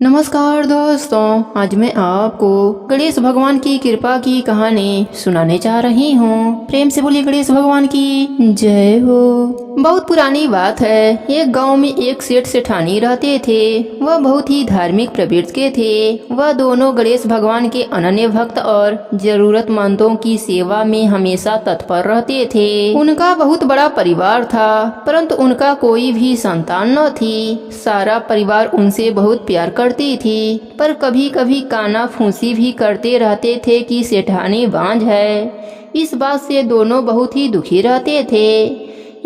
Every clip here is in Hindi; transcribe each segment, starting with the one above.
नमस्कार दोस्तों, आज मैं आपको गणेश भगवान की कृपा की कहानी सुनाने जा रही हूँ। प्रेम से बोलिए गणेश भगवान की जय हो। बहुत पुरानी बात है। एक गांव में एक सेठ सेठानी रहते थे। वह बहुत ही धार्मिक प्रवृत्ति के थे। वह दोनों गणेश भगवान के अनन्य भक्त और जरूरतमंदों की सेवा में हमेशा तत्पर रहते थे। उनका बहुत बड़ा परिवार था, परंतु उनका कोई भी संतान न थी। सारा परिवार उनसे बहुत प्यार करती थी, पर कभी कभी काना फूंसी भी करते रहते थे कि सेठानी बांझ है। इस बात से दोनों बहुत ही दुखी रहते थे।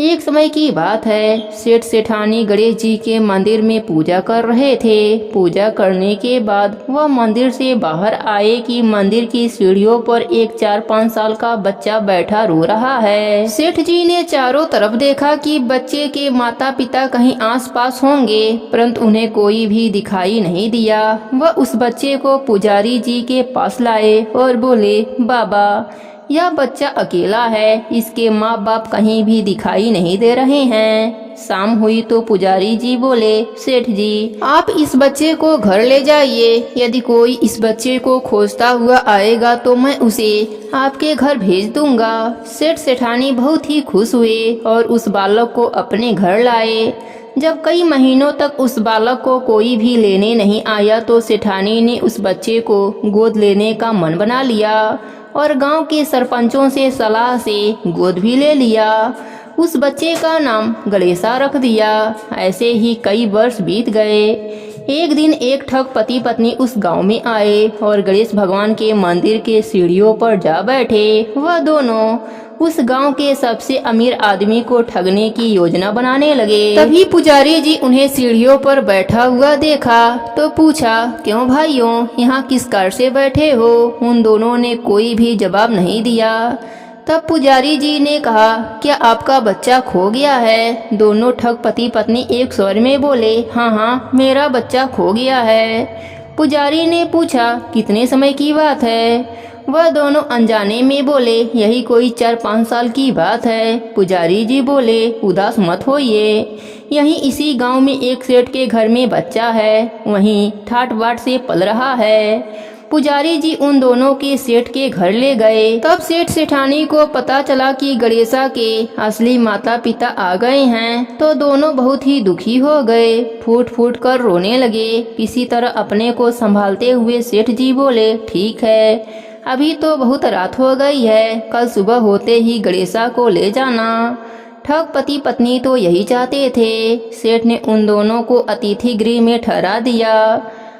एक समय की बात है, सेठ सेठानी गणेश जी के मंदिर में पूजा कर रहे थे। पूजा करने के बाद वह मंदिर से बाहर आए कि मंदिर की सीढ़ियों पर एक 4-5 साल का बच्चा बैठा रो रहा है। सेठ जी ने चारों तरफ देखा कि बच्चे के माता पिता कहीं आसपास होंगे, परंतु उन्हें कोई भी दिखाई नहीं दिया। वह उस बच्चे को पुजारी जी के पास लाए और बोले, बाबा, यह बच्चा अकेला है, इसके माँ बाप कहीं भी दिखाई नहीं दे रहे हैं। शाम हुई तो पुजारी जी बोले, सेठ जी, आप इस बच्चे को घर ले जाइए। यदि कोई इस बच्चे को खोजता हुआ आएगा तो मैं उसे आपके घर भेज दूंगा। सेठ सेठानी बहुत ही खुश हुए और उस बालक को अपने घर लाए। जब कई महीनों तक उस बालक को कोई भी लेने नहीं आया तो सेठानी ने उस बच्चे को गोद लेने का मन बना लिया और गांव के सरपंचों से सलाह से गोद भी ले लिया। उस बच्चे का नाम गणेशा रख दिया। ऐसे ही कई वर्ष बीत गए। एक दिन एक ठग पति पत्नी उस गांव में आए और गणेश भगवान के मंदिर के सीढ़ियों पर जा बैठे। वह दोनों उस गांव के सबसे अमीर आदमी को ठगने की योजना बनाने लगे। तभी पुजारी जी उन्हें सीढ़ियों पर बैठा हुआ देखा तो पूछा, क्यों भाइयों, यहाँ किस कार से बैठे हो? उन दोनों ने कोई भी जवाब नहीं दिया। तब पुजारी जी ने कहा, क्या आपका बच्चा खो गया है? दोनों ठग पति पत्नी एक स्वर में बोले, हाँ हाँ, मेरा बच्चा खो गया है। पुजारी ने पूछा, कितने समय की बात है? वह दोनों अनजाने में बोले, यही कोई 4-5 साल की बात है। पुजारी जी बोले, उदास मत होइए, यहीं इसी गांव में एक सेठ के घर में बच्चा है, वहीं ठाट बाट से पल रहा है। पुजारी जी उन दोनों के सेठ के घर ले गए। तब सेठ सेठानी को पता चला कि गणेशा के असली माता पिता आ गए हैं, तो दोनों बहुत ही दुखी हो गए। फूट फूट कर रोने लगे। किसी तरह अपने को संभालते हुए सेठ जी बोले, ठीक है, अभी तो बहुत रात हो गई है, कल सुबह होते ही गणेशा को ले जाना। ठग पति पत्नी तो यही चाहते थे। सेठ ने उन दोनों को अतिथि गृह में ठहरा दिया।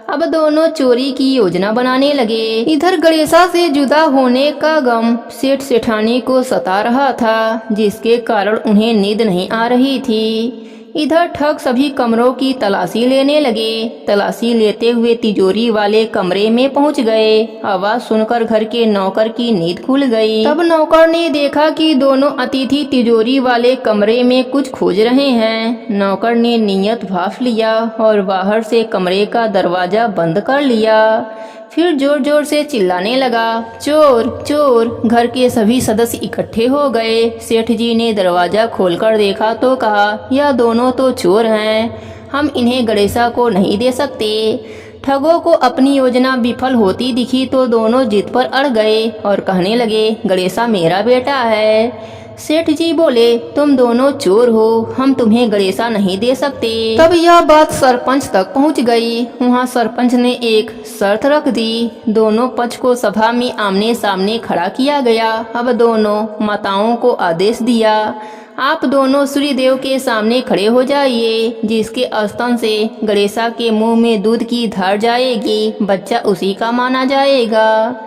अब दोनों चोरी की योजना बनाने लगे। इधर गणेशा से जुदा होने का गम सेठ सेठानी को सता रहा था, जिसके कारण उन्हें नींद नहीं आ रही थी। इधर ठग सभी कमरों की तलाशी लेने लगे। तलाशी लेते हुए तिजोरी वाले कमरे में पहुंच गए। आवाज सुनकर घर के नौकर की नींद खुल गई। तब नौकर ने देखा कि दोनों अतिथि तिजोरी वाले कमरे में कुछ खोज रहे हैं। नौकर ने नियत भांप लिया और बाहर से कमरे का दरवाजा बंद कर लिया। फिर जोर जोर से चिल्लाने लगा, चोर चोर। घर के सभी सदस्य इकट्ठे हो गए। सेठ जी ने दरवाजा खोलकर देखा तो कहा, यह दोनों तो चोर हैं, हम इन्हें गणेशा को नहीं दे सकते। ठगों को अपनी योजना विफल होती दिखी तो दोनों जिद पर अड़ गए और कहने लगे, गणेशा मेरा बेटा है। सेठ जी बोले, तुम दोनों चोर हो, हम तुम्हें गणेशा नहीं दे सकते। तब यह बात सरपंच तक पहुंच गई। वहां सरपंच ने एक शर्त रख दी। दोनों पक्ष को सभा में आमने सामने खड़ा किया गया। अब दोनों माताओं को आदेश दिया, आप दोनों सूर्यदेव के सामने खड़े हो जाइए। जिसके स्तन से गणेशा के मुंह में दूध की धार जाएगी, बच्चा उसी का माना जाएगा।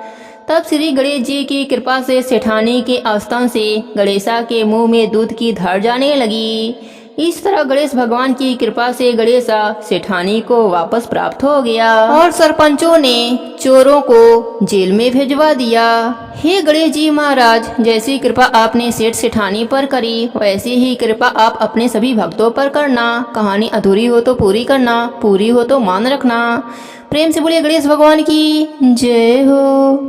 तब श्री गणेश जी की कृपा से सेठानी के स्तन से गणेशा के मुंह में दूध की धार जाने लगी। इस तरह गणेश भगवान की कृपा से गणेशा सेठानी को वापस प्राप्त हो गया और सरपंचों ने चोरों को जेल में भेजवा दिया। हे गणेश जी महाराज, जैसी कृपा आपने सेठ सेठानी पर करी, वैसी ही कृपा आप अपने सभी भक्तों पर करना। कहानी अधूरी हो तो पूरी करना, पूरी हो तो मान रखना। प्रेम से बोलिए गणेश भगवान की जय हो।